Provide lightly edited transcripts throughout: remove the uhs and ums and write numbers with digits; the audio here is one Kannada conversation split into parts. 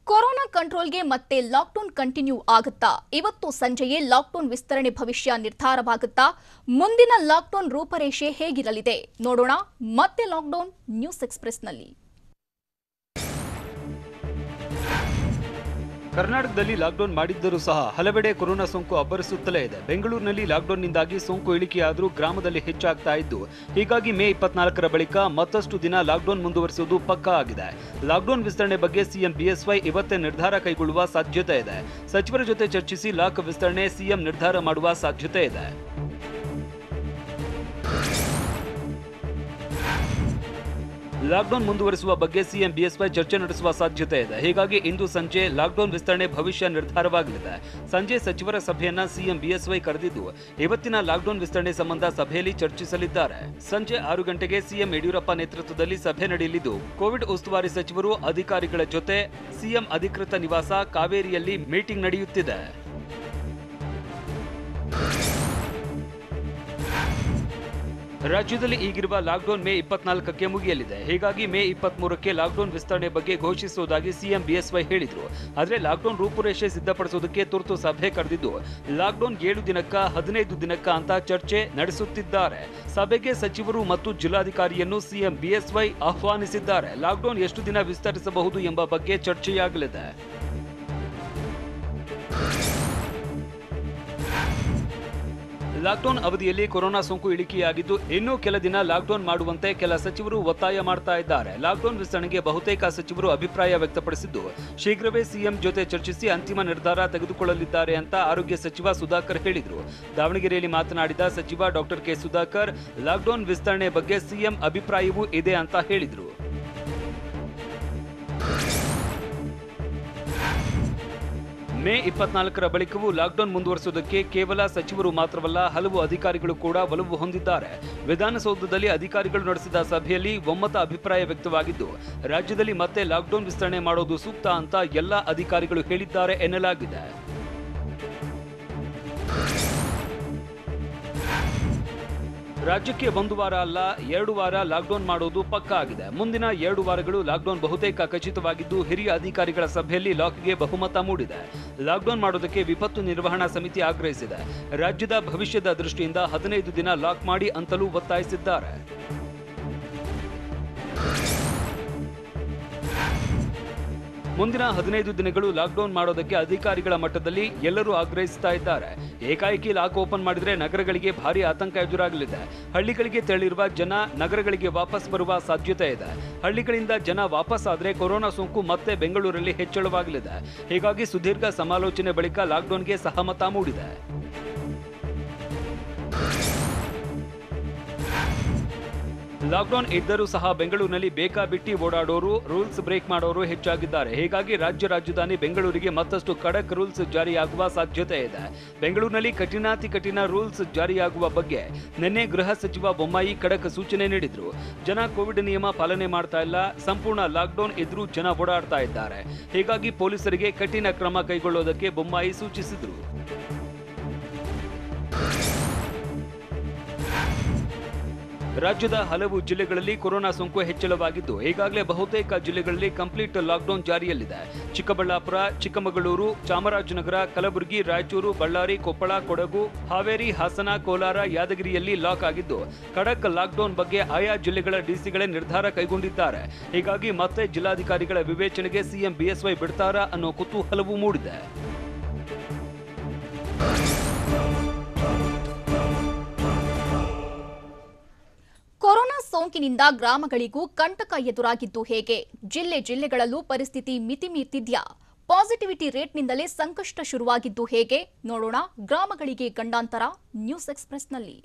ಕೊರೋನಾ ಕಂಟ್ರೋಲ್ಗೆ ಮತ್ತೆ ಲಾಕ್ಡೌನ್ ಕಂಟಿನ್ಯೂ ಆಗುತ್ತಾ? ಇವತ್ತು ಸಂಜೆಯೇ ಲಾಕ್ಡೌನ್ ವಿಸ್ತರಣೆ ಭವಿಷ್ಯ ನಿರ್ಧಾರವಾಗುತ್ತಾ? ಮುಂದಿನ ಲಾಕ್ಡೌನ್ ರೂಪರೇಷೆ ಹೇಗಿರಲಿದೆ ನೋಡೋಣ ಮತ್ತೆ ಲಾಕ್ಡೌನ್ ನ್ಯೂಸ್ ಎಕ್ಸ್‌ಪ್ರೆಸ್‌ನಲ್ಲಿ. ಕರ್ನಾಟಕದಲ್ಲಿ ಲಾಕ್ಡೌನ್ ಮಾಡಿದ್ದರೂ ಸಹ ಹಲವೆಡೆ ಕೊರೋನಾ ಸೋಂಕು ಅಬ್ಬರಿಸುತ್ತಲೇ ಇದೆ. ಬೆಂಗಳೂರಿನಲ್ಲಿ ಲಾಕ್ಡೌನ್ನಿಂದಾಗಿ ಸೋಂಕು ಇಳಿಕೆಯಾದರೂ ಗ್ರಾಮದಲ್ಲಿ ಹೆಚ್ಚಾಗ್ತಾ ಇದ್ದು, ಹೀಗಾಗಿ ಮೇ 24ರ ಬಳಿಕ ಮತ್ತಷ್ಟು ದಿನ ಲಾಕ್ಡೌನ್ ಮುಂದುವರಿಸುವುದು ಪಕ್ಕಾ ಆಗಿದೆ. ಲಾಕ್ಡೌನ್ ವಿಸ್ತರಣೆ ಬಗ್ಗೆ ಸಿಎಂ ಬಿಎಸ್ವೈ ಇವತ್ತೇ ನಿರ್ಧಾರ ಕೈಗೊಳ್ಳುವ ಸಾಧ್ಯತೆ ಇದೆ. ಸಚಿವರ ಜೊತೆ ಚರ್ಚಿಸಿ ಲಾಕ್ ವಿಸ್ತರಣೆ ಸಿಎಂ ನಿರ್ಧಾರ ಮಾಡುವ ಸಾಧ್ಯತೆ ಇದೆ. ಲಾಕ್ಡೌನ್ ಮುಂದುವರಿಸುವ ಬಗ್ಗೆ ಸಿಎಂ ಬಿಎಸ್ವೈ ಚರ್ಚೆ ನಡೆಸುವ ಸಾಧ್ಯತೆ ಇದೆ. ಹೀಗಾಗಿ ಇಂದು ಸಂಜೆ ಲಾಕ್ಡೌನ್ ವಿಸ್ತರಣೆ ಭವಿಷ್ಯ ನಿರ್ಧಾರವಾಗಲಿದೆ. ಸಂಜೆ ಸಚಿವರ ಸಭೆಯನ್ನ ಸಿಎಂ ಬಿಎಸ್ವೈ ಕರೆದಿದ್ದು, ಇವತ್ತಿನ ಲಾಕ್ಡೌನ್ ವಿಸ್ತರಣೆ ಸಂಬಂಧ ಸಭೆಯಲ್ಲಿ ಚರ್ಚಿಸಲಿದ್ದಾರೆ. ಸಂಜೆ 6 ಗಂಟೆಗೆ ಸಿಎಂ ಯಡಿಯೂರಪ್ಪ ನೇತೃತ್ವದಲ್ಲಿ ಸಭೆ ನಡೆಯಲಿದ್ದು, ಕೋವಿಡ್ ಉಸ್ತುವಾರಿ ಸಚಿವರು ಅಧಿಕಾರಿಗಳ ಜೊತೆ ಸಿಎಂ ಅಧಿಕೃತ ನಿವಾಸ ಕಾವೇರಿಯಲ್ಲಿ ಮೀಟಿಂಗ್ ನಡೆಯುತ್ತಿದೆ. ರಾಜ್ಯದಲ್ಲಿ ಈಗಿರುವ ಲಾಕ್ಡೌನ್ ಮೇ 24ಕ್ಕೆ ಮುಗಿಯಲಿದೆ. ಹೀಗಾಗಿ ಮೇ 23ಕ್ಕೆ ಲಾಕ್ಡೌನ್ ವಿಸ್ತರಣೆ ಬಗ್ಗೆ ಘೋಷಿಸುವುದಾಗಿ ಸಿಎಂ ಬಿಎಸ್ವೈ ಹೇಳಿದ್ರು. ಆದರೆ ಲಾಕ್ಡೌನ್ ರೂಪುರೇಷೆ ಸಿದ್ಧಪಡಿಸುವುದಕ್ಕೆ ತುರ್ತು ಸಭೆ ಕರೆದಿದ್ದು, ಲಾಕ್ಡೌನ್ 7 ದಿನಕ್ಕ 15 ದಿನಕ್ಕ ಅಂತ ಚರ್ಚೆ ನಡೆಸುತ್ತಿದ್ದಾರೆ. ಸಭೆಗೆ ಸಚಿವರು ಮತ್ತು ಜಿಲ್ಲಾಧಿಕಾರಿಯನ್ನು ಸಿಎಂ ಬಿಎಸ್ವೈ ಆಹ್ವಾನಿಸಿದ್ದಾರೆ. ಲಾಕ್ಡೌನ್ ಎಷ್ಟು ದಿನ ವಿಸ್ತರಿಸಬಹುದು ಎಂಬ ಬಗ್ಗೆ ಚರ್ಚೆಯಾಗಲಿದೆ. ಲಾಕ್ಡೌನ್ ಅವಧಿಯಲ್ಲಿ ಕೊರೋನಾ ಸೋಂಕು ಇಳಿಕೆಯಾಗಿದ್ದು, ಇನ್ನೂ ಕೆಲ ದಿನ ಲಾಕ್ಡೌನ್ ಮಾಡುವಂತೆ ಕೆಲ ಸಚಿವರು ಒತ್ತಾಯ ಮಾಡ್ತಾ ಇದ್ದಾರೆ. ಲಾಕ್ಡೌನ್ ವಿಸ್ತರಣೆಗೆ ಬಹುತೇಕ ಸಚಿವರು ಅಭಿಪ್ರಾಯ ವ್ಯಕ್ತಪಡಿಸಿದ್ದು, ಶೀಘ್ರವೇ ಸಿಎಂ ಜೊತೆ ಚರ್ಚಿಸಿ ಅಂತಿಮ ನಿರ್ಧಾರ ತೆಗೆದುಕೊಳ್ಳಲಿದ್ದಾರೆ ಅಂತ ಆರೋಗ್ಯ ಸಚಿವ ಸುಧಾಕರ್ ಹೇಳಿದರು. ದಾವಣಗೆರೆಯಲ್ಲಿ ಮಾತನಾಡಿದ ಸಚಿವ ಡಾಕ್ಟರ್ ಕೆ ಸುಧಾಕರ್, ಲಾಕ್ಡೌನ್ ವಿಸ್ತರಣೆ ಬಗ್ಗೆ ಸಿಎಂ ಅಭಿಪ್ರಾಯವೂ ಇದೆ ಅಂತ ಹೇಳಿದರು. ಮೇ 24ರ ಬಳಿಕವೂ ಲಾಕ್ಡೌನ್ ಮುಂದುವರಿಸುವುದಕ್ಕೆ ಕೇವಲ ಸಚಿವರು ಮಾತ್ರವಲ್ಲ, ಹಲವು ಅಧಿಕಾರಿಗಳು ಕೂಡ ಒಲವು ಹೊಂದಿದ್ದಾರೆ. ವಿಧಾನಸೌಧದಲ್ಲಿ ಅಧಿಕಾರಿಗಳು ನಡೆಸಿದ ಸಭೆಯಲ್ಲಿ ಒಮ್ಮತ ಅಭಿಪ್ರಾಯ ವ್ಯಕ್ತವಾಗಿದ್ದು, ರಾಜ್ಯದಲ್ಲಿ ಮತ್ತೆ ಲಾಕ್ಡೌನ್ ವಿಸ್ತರಣೆ ಮಾಡೋದು ಸೂಕ್ತ ಅಂತ ಎಲ್ಲ ಅಧಿಕಾರಿಗಳು ಹೇಳಿದ್ದಾರೆ ಎನ್ನಲಾಗಿದೆ. ರಾಜ್ಯಕ್ಕೆ 1 ವಾರ ಅಲ್ಲ 2 ವಾರ ಲಾಕ್ಡೌನ್ ಮಾಡೋದು ಪಕ್ಕಾ ಆಗಿದೆ. ಮುಂದಿನ 2 ವಾರಗಳು ಲಾಕ್ಡೌನ್ ಬಹುತೇಕ ಖಚಿತವಾಗಿದ್ದು, ಹಿರಿಯ ಅಧಿಕಾರಿಗಳ ಸಭೆಯಲ್ಲಿ ಲಾಕ್ಗೆ ಬಹುಮತ ಮೂಡಿದೆ. ಲಾಕ್ಡೌನ್ ಮಾಡೋದಕ್ಕೆ ವಿಪತ್ತು ನಿರ್ವಹಣಾ ಸಮಿತಿ ಆಗ್ರಹಿಸಿದೆ. ರಾಜ್ಯದ ಭವಿಷ್ಯದ ದೃಷ್ಟಿಯಿಂದ 15 ದಿನ ಲಾಕ್ ಮಾಡಿ ಅಂತಲೂ ಒತ್ತಾಯಿಸಿದ್ದಾರೆ. ಮುಂದಿನ 15 ದಿನಗಳು ಲಾಕ್ಡೌನ್ ಮಾಡೋದಕ್ಕೆ ಅಧಿಕಾರಿಗಳ ಮಟ್ಟದಲ್ಲಿ ಎಲ್ಲರೂ ಆಗ್ರಹಿಸ್ತಾ ಇದ್ದಾರೆ. ಏಕಾಏಕಿ ಲಾಕ್ ಓಪನ್ ಮಾಡಿದ್ರೆ ನಗರಗಳಿಗೆ ಭಾರಿ ಆತಂಕ ಎದುರಾಗಲಿದೆ. ಹಳ್ಳಿಗಳಿಗೆ ತೆರಳಿರುವ ಜನ ನಗರಗಳಿಗೆ ವಾಪಸ್ ಬರುವ ಸಾಧ್ಯತೆ ಇದೆ. ಹಳ್ಳಿಗಳಿಂದ ಜನ ವಾಪಸ್ ಆದ್ರೆ ಕೊರೋನಾ ಸೋಂಕು ಮತ್ತೆ ಬೆಂಗಳೂರಲ್ಲಿ ಹೆಚ್ಚಳವಾಗಲಿದೆ. ಹೀಗಾಗಿ ಸುದೀರ್ಘ ಸಮಾಲೋಚನೆ ಬಳಿಕ ಲಾಕ್ಡೌನ್ಗೆ ಸಹಮತ ಮೂಡಿದೆ. ಲಾಕ್ಡೌನ್ ಇದ್ದರೂ ಸಹ ಬೆಂಗಳೂರಿನಲ್ಲಿ ಬೇಕಾಬಿಟ್ಟಿ ಓಡಾಡೋರು, ರೂಲ್ಸ್ ಬ್ರೇಕ್ ಮಾಡೋರು ಹೆಚ್ಚಾಗಿದ್ದಾರೆ. ಹೀಗಾಗಿ ರಾಜ್ಯ ರಾಜಧಾನಿ ಬೆಂಗಳೂರಿಗೆ ಮತ್ತಷ್ಟು ಖಡಕ್ ರೂಲ್ಸ್ ಜಾರಿಯಾಗುವ ಸಾಧ್ಯತೆ ಇದೆ. ಬೆಂಗಳೂರಿನಲ್ಲಿ ಕಠಿಣಾತಿ ಕಠಿಣ ರೂಲ್ಸ್ ಜಾರಿಯಾಗುವ ಬಗ್ಗೆ ನಿನ್ನೆ ಗೃಹ ಸಚಿವ ಬೊಮ್ಮಾಯಿ ಖಡಕ್ ಸೂಚನೆ ನೀಡಿದ್ರು. ಜನ ಕೋವಿಡ್ ನಿಯಮ ಪಾಲನೆ ಮಾಡ್ತಾ ಇಲ್ಲ, ಸಂಪೂರ್ಣ ಲಾಕ್ಡೌನ್ ಇದ್ರೂ ಜನ ಓಡಾಡ್ತಾ ಇದ್ದಾರೆ. ಹೀಗಾಗಿ ಪೊಲೀಸರಿಗೆ ಕಠಿಣ ಕ್ರಮ ಕೈಗೊಳ್ಳುವುದಕ್ಕೆ ಬೊಮ್ಮಾಯಿ ಸೂಚಿಸಿದ್ರು. ರಾಜ್ಯದ ಹಲವು ಜಿಲ್ಲೆಗಳಲ್ಲಿ ಕೊರೋನಾ ಸೋಂಕು ಹೆಚ್ಚಳವಾಗಿದ್ದು, ಈಗಾಗಲೇ ಬಹುತೇಕ ಜಿಲ್ಲೆಗಳಲ್ಲಿ ಕಂಪ್ಲೀಟ್ ಲಾಕ್ಡೌನ್ ಜಾರಿಯಲ್ಲಿದೆ. ಚಿಕ್ಕಬಳ್ಳಾಪುರ, ಚಿಕ್ಕಮಗಳೂರು, ಚಾಮರಾಜನಗರ, ಕಲಬುರಗಿ, ರಾಯಚೂರು, ಬಳ್ಳಾರಿ, ಕೊಪ್ಪಳ, ಕೊಡಗು, ಹಾವೇರಿ, ಹಾಸನ, ಕೋಲಾರ, ಯಾದಗಿರಿಯಲ್ಲಿ ಲಾಕ್ ಆಗಿದ್ದು, ಖಡಕ್ ಲಾಕ್ಡೌನ್ ಬಗ್ಗೆ ಆಯಾ ಜಿಲ್ಲೆಗಳ ಡಿಸಿಗಳೇ ನಿರ್ಧಾರ ಕೈಗೊಂಡಿದ್ದಾರೆ. ಹೀಗಾಗಿ ಮತ್ತೆ ಜಿಲ್ಲಾಧಿಕಾರಿಗಳ ವಿವೇಚನೆಗೆ ಸಿಎಂ ಬಿಎಸ್ವೈ ಬಿಡ್ತಾರಾ ಅನ್ನೋ ಕುತೂಹಲವೂ ಮೂಡಿದೆ. ಕೊರೋನಾ ಸೋಂಕಿನಿಂದ ಗ್ರಾಮಗಳಿಗೂ ಕಂಟಕ ಎದುರಾಗಿದ್ದು ಹೇಗೆ? ಜಿಲ್ಲೆಗಳಲ್ಲೂ ಪರಿಸ್ಥಿತಿ ಮಿತಿಮೀರ್ತಿದ್ಯಾ? ಪಾಸಿಟಿವಿಟಿ ರೇಟ್ನಿಂದಲೇ ಸಂಕಷ್ಟ ಶುರುವಾಗಿದ್ದು ಹೇಗೆ ನೋಡೋಣ ಗ್ರಾಮಗಳಿಗೆ ಗಂಡಾಂತರ ನ್ಯೂಸ್ ಎಕ್ಸ್‌ಪ್ರೆಸ್‌ನಲ್ಲಿ.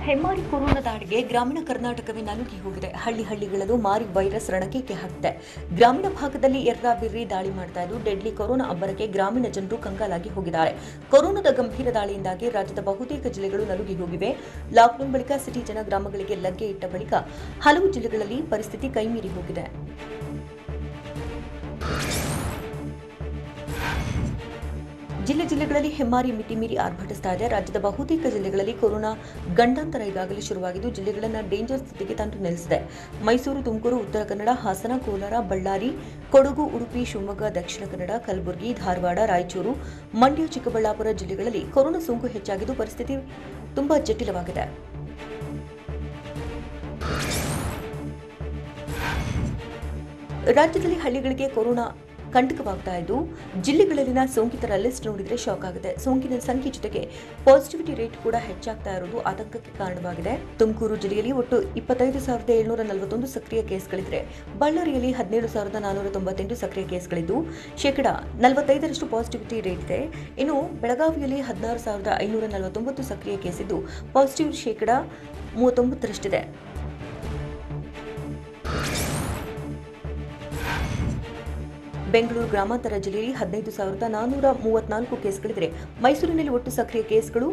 ಹೆಮ್ಮಾರಿ ಕೊರೋನಾ ದಾಳಿಗೆ ಗ್ರಾಮೀಣ ಕರ್ನಾಟಕವೇ ನಲುಗಿ ಹೋಗಿದೆ. ಹಳ್ಳಿಗಳಲ್ಲೂ ಮಾರಿ ವೈರಸ್ ರಣಕೇಕೆ ಹಾಕಿದೆ. ಗ್ರಾಮೀಣ ಭಾಗದಲ್ಲಿ ಎರ್ರಾಬಿರ್ರಿ ದಾಳಿ ಮಾಡ್ತಾ ಇದ್ದು, ಡೆಡ್ಲಿ ಕೊರೋನಾ ಅಬ್ಬರಕ್ಕೆ ಗ್ರಾಮೀಣ ಜನರು ಕಂಗಾಲಾಗಿ ಹೋಗಿದ್ದಾರೆ. ಕೊರೋನಾದ ಗಂಭೀರ ದಾಳಿಯಿಂದಾಗಿ ರಾಜ್ಯದ ಬಹುತೇಕ ಜಿಲ್ಲೆಗಳು ನಲುಗಿ ಹೋಗಿವೆ. ಲಾಕ್ಡೌನ್ ಬಳಿಕ ಸಿಟಿ ಜನ ಗ್ರಾಮಗಳಿಗೆ ಲಗ್ಗೆ ಇಟ್ಟ ಬಳಿಕ ಹಲವು ಜಿಲ್ಲೆಗಳಲ್ಲಿ ಪರಿಸ್ಥಿತಿ ಕೈಮೀರಿ ಹೋಗಿದೆ. ಜಿಲ್ಲೆಗಳಲ್ಲಿ ಹೆಮ್ಮಾರಿ ಮಿತಿ ಮೀರಿ ಆರ್ಭಟಿಸ್ತಾ ಇದೆ. ರಾಜ್ಯದ ಬಹುತೇಕ ಜಿಲ್ಲೆಗಳಲ್ಲಿ ಕೊರೋನಾ ಗಂಡಾಂತರ ಈಗಾಗಲೇ ಶುರುವಾಗಿದ್ದು ಜಿಲ್ಲೆಗಳನ್ನು ಡೇಂಜರ್ ಸ್ಥಿತಿಗೆ ತಂದು ನಿಲ್ಲಿಸಿದೆ. ಮೈಸೂರು, ತುಮಕೂರು, ಉತ್ತರ ಕನ್ನಡ, ಹಾಸನ, ಕೋಲಾರ, ಬಳ್ಳಾರಿ, ಕೊಡಗು, ಉಡುಪಿ, ಶಿವಮೊಗ್ಗ, ದಕ್ಷಿಣ ಕನ್ನಡ, ಕಲಬುರಗಿ, ಧಾರವಾಡ, ರಾಯಚೂರು, ಮಂಡ್ಯ, ಚಿಕ್ಕಬಳ್ಳಾಪುರ ಜಿಲ್ಲೆಗಳಲ್ಲಿ ಕೊರೋನಾ ಸೋಂಕು ಹೆಚ್ಚಾಗಿದ್ದು ಪರಿಸ್ಥಿತಿ ತುಂಬಾ ಜಟಿಲವಾಗಿದೆ. ರಾಜ್ಯದಲ್ಲಿ ಹಳ್ಳಿಗಳಿಗೆ ಕೊರೋನಾ ಕಂಟಕವಾಗ್ತಾ ಇದ್ದು ಜಿಲ್ಲೆಗಳಲ್ಲಿನ ಸೋಂಕಿತರ ಲಿಸ್ಟ್ ನೋಡಿದ್ರೆ ಶಾಕ್ ಆಗುತ್ತೆ. ಸೋಂಕಿನ ಸಂಖ್ಯೆ ಜೊತೆಗೆ ಪಾಸಿಟಿವಿಟಿ ರೇಟ್ ಕೂಡ ಹೆಚ್ಚಾಗ್ತಾ ಇರೋದು ಆತಂಕಕ್ಕೆ ಕಾರಣವಾಗಿದೆ. ತುಮಕೂರು ಜಿಲ್ಲೆಯಲ್ಲಿ ಒಟ್ಟು 25,741 ಸಕ್ರಿಯ ಕೇಸ್ಗಳಿದ್ರೆ ಬಳ್ಳಾರಿಯಲ್ಲಿ 17,498 ಸಕ್ರಿಯ ಕೇಸ್ಗಳಿದ್ದು 45% ಪಾಸಿಟಿವಿಟಿ ರೇಟ್ ಇದೆ. ಇನ್ನು ಬೆಳಗಾವಿಯಲ್ಲಿ 16,549 ಸಕ್ರಿಯ ಕೇಸ್ ಇದ್ದು ಪಾಸಿಟಿವ್ 39%. ಬೆಂಗಳೂರು ಗ್ರಾಮಾಂತರ ಜಿಲ್ಲೆಯಲ್ಲಿ 15,434 ಕೇಸ್ಗಳಿದ್ರೆ ಮೈಸೂರಿನಲ್ಲಿ ಒಟ್ಟು ಸಕ್ರಿಯ ಕೇಸ್ಗಳು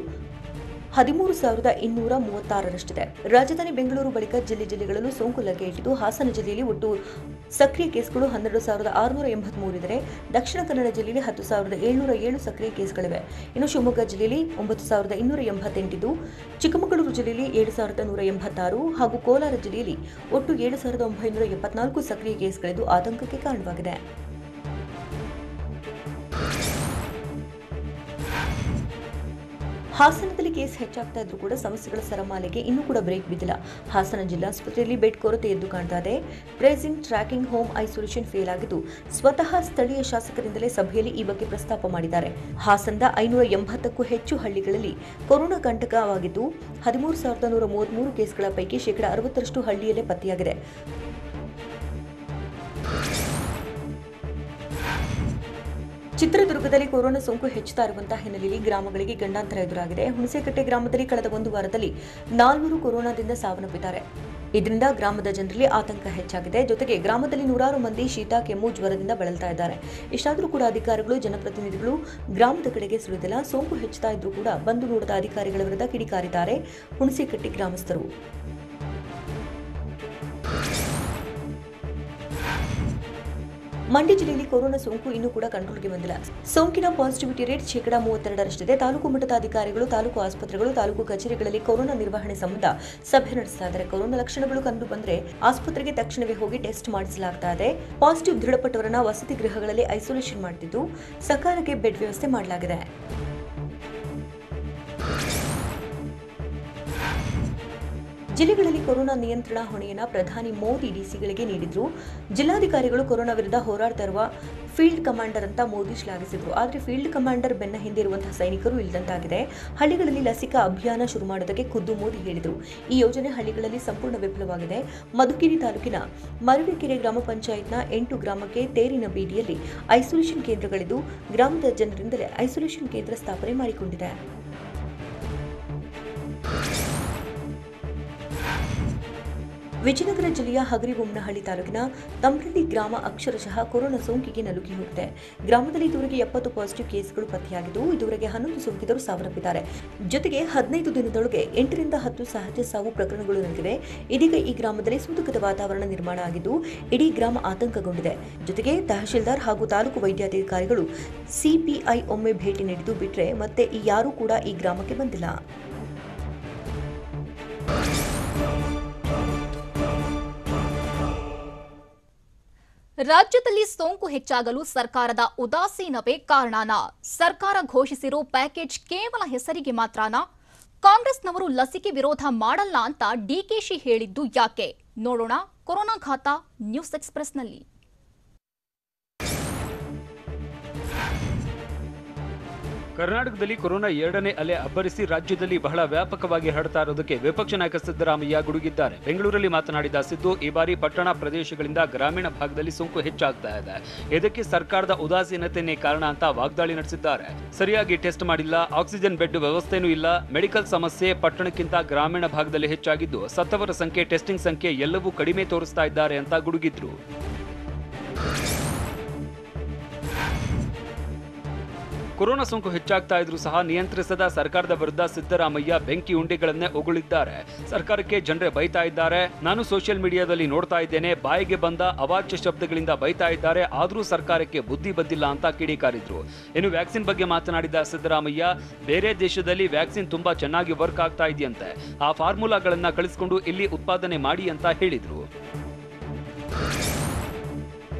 13,236ರಷ್ಟಿದೆ. ರಾಜಧಾನಿ ಬೆಂಗಳೂರು ಬಳಿಕ ಜಿಲ್ಲೆಗಳಲ್ಲೂ ಸೋಂಕು ಲಗ್ಗೆ ಇಟ್ಟಿದ್ದು ಹಾಸನ ಜಿಲ್ಲೆಯಲ್ಲಿ ಒಟ್ಟು ಸಕ್ರಿಯ ಕೇಸ್ಗಳು 12,683 ಇದ್ದರೆ ದಕ್ಷಿಣ ಕನ್ನಡ ಜಿಲ್ಲೆಯಲ್ಲಿ 10,707 ಸಕ್ರಿಯ ಕೇಸ್ಗಳಿವೆ. ಇನ್ನು ಶಿವಮೊಗ್ಗ ಜಿಲ್ಲೆಯಲ್ಲಿ 9,288 ಇದ್ದು ಚಿಕ್ಕಮಗಳೂರು ಜಿಲ್ಲೆಯಲ್ಲಿ 7,186 ಹಾಗೂ ಕೋಲಾರ ಜಿಲ್ಲೆಯಲ್ಲಿ ಒಟ್ಟು 7,974 ಸಕ್ರಿಯ ಕೇಸ್ಗಳಿದ್ದು ಆತಂಕಕ್ಕೆ ಕಾರಣವಾಗಿದೆ. ಹಾಸನದಲ್ಲಿ ಕೇಸ್ ಹೆಚ್ಚಾಗ್ತಾ ಇದ್ರೂ ಕೂಡ ಸಮಸ್ಯೆಗಳ ಸರಮಾಲೆಗೆ ಇನ್ನೂ ಕೂಡ ಬ್ರೇಕ್ ಬಿದ್ದಿಲ್ಲ. ಹಾಸನ ಜಿಲ್ಲಾಸ್ಪತ್ರೆಯಲ್ಲಿ ಬೆಡ್ ಕೊರತೆ ಎದ್ದು ಕಾಣ್ತಾ ಇದೆ. Tracing, tracking, home isolation fail ಆಗಿದ್ದು ಸ್ವತಃ ಸ್ಥಳೀಯ ಶಾಸಕರಿಂದಲೇ ಸಭೆಯಲ್ಲಿ ಈ ಬಗ್ಗೆ ಪ್ರಸ್ತಾಪ ಮಾಡಿದ್ದಾರೆ. ಹಾಸನದ 580ಕ್ಕೂ ಹೆಚ್ಚು ಹಳ್ಳಿಗಳಲ್ಲಿ ಕೊರೋನಾ ಕಂಟಕವಾಗಿದ್ದು 13,133 ಕೇಸ್ಗಳ ಪೈಕಿ 60% ಹಳ್ಳಿಯಲ್ಲೇ ಪತ್ತೆಯಾಗಿದೆ. ಚಿತ್ರದುರ್ಗದಲ್ಲಿ ಕೊರೋನಾ ಸೋಂಕು ಹೆಚ್ಚುತ್ತಾ ಇರುವಂತಹ ಹಿನ್ನೆಲೆಯಲ್ಲಿ ಗ್ರಾಮಗಳಿಗೆ ಗಂಡಾಂತರ ಎದುರಾಗಿದೆ. ಹುಣಸೇಕಟ್ಟೆ ಗ್ರಾಮದಲ್ಲಿ ಕಳೆದ 1 ವಾರದಲ್ಲಿ 4 ಕೊರೋನಾದಿಂದ ಸಾವನ್ನಪ್ಪಿದ್ದಾರೆ. ಇದರಿಂದ ಗ್ರಾಮದ ಜನರಲ್ಲಿ ಆತಂಕ ಹೆಚ್ಚಾಗಿದೆ. ಜೊತೆಗೆ ಗ್ರಾಮದಲ್ಲಿ ನೂರಾರು ಮಂದಿ ಶೀತ, ಕೆಮ್ಮು, ಜ್ವರದಿಂದ ಬಳಲ್ತಾ ಇದ್ದಾರೆ. ಇಷ್ಟಾದರೂ ಕೂಡ ಅಧಿಕಾರಿಗಳು, ಜನಪ್ರತಿನಿಧಿಗಳು ಗ್ರಾಮದ ಕಡೆಗೆ ಸುಳಿದಿಲ್ಲ. ಸೋಂಕು ಹೆಚ್ಚುತ್ತಾ ಇದ್ರೂ ಕೂಡ ಬಂದು ನೋಡದ ಅಧಿಕಾರಿಗಳ ವಿರುದ್ಧ ಕಿಡಿಕಾರಿದ್ದಾರೆ ಹುಣಸೇಕಟ್ಟೆ ಗ್ರಾಮಸ್ಥರು. ಮಂಡ್ಯ ಜಿಲ್ಲೆಯಲ್ಲಿ ಕೊರೋನಾ ಸೋಂಕು ಇನ್ನೂ ಕೂಡ ಕಂಟ್ರೋಲ್ಗೆ ಬಂದಿಲ್ಲ. ಸೋಂಕಿನ ಪಾಸಿಟಿವಿಟಿ ರೇಟ್ 32%ರಷ್ಟಿದೆ. ತಾಲೂಕು ಮಟ್ಟದ ಅಧಿಕಾರಿಗಳು, ತಾಲೂಕು ಆಸ್ಪತ್ರೆಗಳು, ತಾಲೂಕು ಕಚೇರಿಗಳಲ್ಲಿ ಕೊರೋನಾ ನಿರ್ವಹಣೆ ಸಂಬಂಧ ಸಭೆ ನಡೆಸ್ತಾ ಇದ್ದಾರೆ. ಕೊರೋನಾ ಲಕ್ಷಣಗಳು ಕಂಡು ಬಂದರೆ ಆಸ್ಪತ್ರೆಗೆ ತಕ್ಷಣವೇ ಹೋಗಿ ಟೆಸ್ಟ್ ಮಾಡಿಸಲಾಗ್ತಾ ಇದೆ. ಪಾಸಿಟಿವ್ ದೃಢಪಟ್ಟವರನ್ನ ವಸತಿ ಗೃಹಗಳಲ್ಲಿ ಐಸೋಲೇಷನ್ ಮಾಡುತ್ತಿದ್ದು ಸಕಾಲಕ್ಕೆ ಬೆಡ್ ವ್ಯವಸ್ಥೆ ಮಾಡಲಾಗಿದೆ. ಜಿಲ್ಲೆಗಳಲ್ಲಿ ಕೊರೋನಾ ನಿಯಂತ್ರಣ ಹೊಣೆಯನ್ನು ಪ್ರಧಾನಿ ಮೋದಿ ಡಿಸಿಗಳಿಗೆ ನೀಡಿದ್ರು. ಜಿಲ್ಲಾಧಿಕಾರಿಗಳು ಕೊರೋನಾ ವಿರುದ್ಧ ಹೋರಾಡ್ತಾ ಇರುವ ಫೀಲ್ಡ್ ಕಮಾಂಡರ್ ಅಂತ ಮೋದಿ ಶ್ಲಾಘಿಸಿದ್ರು. ಆದರೆ ಫೀಲ್ಡ್ ಕಮಾಂಡರ್ ಬೆನ್ನ ಹಿಂದೆ ಇರುವಂತಹ ಸೈನಿಕರು ಇಲ್ಲದಂತಾಗಿದೆ. ಹಳ್ಳಿಗಳಲ್ಲಿ ಲಸಿಕಾ ಅಭಿಯಾನ ಶುರು ಮಾಡೋದಕ್ಕೆ ಖುದ್ದು ಮೋದಿ ಹೇಳಿದರು. ಈ ಯೋಜನೆ ಹಳ್ಳಿಗಳಲ್ಲಿ ಸಂಪೂರ್ಣ ವಿಫಲವಾಗಿದೆ. ಮಧುಗಿರಿ ತಾಲೂಕಿನ ಮರುವೆಕೆರೆ ಗ್ರಾಮ ಪಂಚಾಯತ್ನ 8 ಗ್ರಾಮಕ್ಕೆ ತೇರಿನ ಬೀದಿಯಲ್ಲಿ ಐಸೋಲೇಷನ್ ಕೇಂದ್ರಗಳಿದ್ದು ಗ್ರಾಮದ ಜನರಿಂದಲೇ ಐಸೋಲೇಷನ್ ಕೇಂದ್ರ ಸ್ಥಾಪನೆ ಮಾಡಿಕೊಂಡಿದೆ. ವಿಜಯನಗರ ಜಿಲ್ಲೆಯ ಹಗರಿಬೊಮ್ಮನಹಳ್ಳಿ ತಾಲೂಕಿನ ತಮ್ರಳ್ಳಿ ಗ್ರಾಮ ಅಕ್ಷರಶಃ ಕೊರೋನಾ ಸೋಂಕಿಗೆ ನಲುಗಿ ಹೋಗಿದೆ. ಗ್ರಾಮದಲ್ಲಿ ಇದುವರೆಗೆ 70 ಪಾಸಿಟಿವ್ ಕೇಸ್ಗಳು ಪತ್ತೆಯಾಗಿದ್ದು ಇದುವರೆಗೆ 11 ಸೋಂಕಿತರು ಸಾವನ್ನಪ್ಪಿದ್ದಾರೆ. ಜೊತೆಗೆ 15 ದಿನದೊಳಗೆ 8 ರಿಂದ 10 ಸಹಜ ಸಾವು ಪ್ರಕರಣಗಳು ನಡೆದಿವೆ. ಇದೀಗ ಈ ಗ್ರಾಮದಲ್ಲಿ ಸೂತಕದ ವಾತಾವರಣ ನಿರ್ಮಾಣ ಆಗಿದ್ದು ಇಡೀ ಗ್ರಾಮ ಆತಂಕಗೊಂಡಿದೆ. ಜೊತೆಗೆ ತಹಶೀಲ್ದಾರ್ ಹಾಗೂ ತಾಲೂಕು ವೈದ್ಯಾಧಿಕಾರಿಗಳು ಸಿಪಿಐ ಒಮ್ಮೆ ಭೇಟಿ ನೀಡಿದ್ದು ಬಿಟ್ರೆ ಮತ್ತೆ ಯಾರೂ ಕೂಡ ಈ ಗ್ರಾಮಕ್ಕೆ ಬಂದಿಲ್ಲ. ರಾಜ್ಯದಲ್ಲಿ ಸೋಂಕು ಹೆಚ್ಚಾಗಲು ಸರ್ಕಾರದ ಉದಾಸೀನವೇ ಕಾರಣನಾ? ಸರ್ಕಾರ ಘೋಷಿಸಿರೋ ಪ್ಯಾಕೇಜ್ ಕೇವಲ ಹೆಸರಿಗೆ ಮಾತ್ರನಾ? ಕಾಂಗ್ರೆಸ್ನವರು ಲಸಿಕೆ ವಿರೋಧ ಮಾಡಲ್ಲ ಅಂತ ಡಿಕೆಶಿ ಹೇಳಿದ್ದು ಯಾಕೆ? ನೋಡೋಣ ಕೊರೋನಾ ಘಾತ ನ್ಯೂಸ್ ಎಕ್ಸ್‌ಪ್ರೆಸ್‌ನಲ್ಲಿ. ಕರ್ನಾಟಕದಲ್ಲಿ ಕೊರೋನಾ 2ನೇ ಅಲೆ ಅಬ್ಬರಿಸಿ ರಾಜ್ಯದಲ್ಲಿ ಬಹಳ ವ್ಯಾಪಕವಾಗಿ ಹರಡ್ತಾ ಇರೋದಕ್ಕೆ ವಿಪಕ್ಷ ನಾಯಕ ಸಿದ್ದರಾಮಯ್ಯ ಗುಡುಗಿದ್ದಾರೆ. ಬೆಂಗಳೂರಲ್ಲಿ ಮಾತನಾಡಿದ ಸಿದ್ದು, ಈ ಬಾರಿ ಪಟ್ಟಣ ಪ್ರದೇಶಗಳಿಂದ ಗ್ರಾಮೀಣ ಭಾಗದಲ್ಲಿ ಸೋಂಕು ಹೆಚ್ಚಾಗ್ತಾ ಇದೆ. ಇದಕ್ಕೆ ಸರ್ಕಾರದ ಉದಾಸೀನತೆಯೇ ಕಾರಣ ಅಂತ ವಾಗ್ದಾಳಿ ನಡೆಸಿದ್ದಾರೆ. ಸರಿಯಾಗಿ ಟೆಸ್ಟ್ ಮಾಡಿಲ್ಲ, ಆಕ್ಸಿಜನ್ ಬೆಡ್ ವ್ಯವಸ್ಥೆನೂ ಇಲ್ಲ, ಮೆಡಿಕಲ್ ಸಮಸ್ಯೆ ಪಟ್ಟಣಕ್ಕಿಂತ ಗ್ರಾಮೀಣ ಭಾಗದಲ್ಲಿ ಹೆಚ್ಚಾಗಿದ್ದು ಸತ್ತವರ ಸಂಖ್ಯೆ, ಟೆಸ್ಟಿಂಗ್ ಸಂಖ್ಯೆ ಎಲ್ಲವೂ ಕಡಿಮೆ ತೋರಿಸ್ತಾ ಇದ್ದಾರೆ ಅಂತ ಗುಡುಗಿದ್ರು. ಕೊರೋನಾ ಸೋಂಕು ಹೆಚ್ಚಾಗ್ತಾ ಇದ್ರೂ ಸಹ ನಿಯಂತ್ರಿಸದ ಸರ್ಕಾರದ ವಿರುದ್ಧ ಸಿದ್ದರಾಮಯ್ಯ ಬೆಂಕಿ ಉಂಡೆಗಳನ್ನೇ ಉಗುಳಿದ್ದಾರೆ. ಸರ್ಕಾರಕ್ಕೆ ಜನರೇ ಬೈತಾ ಇದ್ದಾರೆ. ನಾನು ಸೋಷಿಯಲ್ ಮೀಡಿಯಾದಲ್ಲಿ ನೋಡ್ತಾ ಇದ್ದೇನೆ, ಬಾಯಿಗೆ ಬಂದ ಅವಾಚ್ಯ ಶಬ್ದಗಳಿಂದ ಬೈತಾ ಇದ್ದಾರೆ, ಆದ್ರೂ ಸರ್ಕಾರಕ್ಕೆ ಬುದ್ಧಿ ಬಂದಿಲ್ಲ ಅಂತ ಕಿಡಿಕಾರಿದ್ರು. ಇನ್ನು ವ್ಯಾಕ್ಸಿನ್ ಬಗ್ಗೆ ಮಾತನಾಡಿದ ಸಿದ್ದರಾಮಯ್ಯ, ಬೇರೆ ದೇಶದಲ್ಲಿ ವ್ಯಾಕ್ಸಿನ್ ತುಂಬಾ ಚೆನ್ನಾಗಿ ವರ್ಕ್ ಆಗ್ತಾ ಇದೆಯಂತೆ, ಆ ಫಾರ್ಮುಲಾಗಳನ್ನ ಕಳಿಸಿಕೊಂಡು ಇಲ್ಲಿ ಉತ್ಪಾದನೆ ಮಾಡಿ ಅಂತ ಹೇಳಿದ್ರು.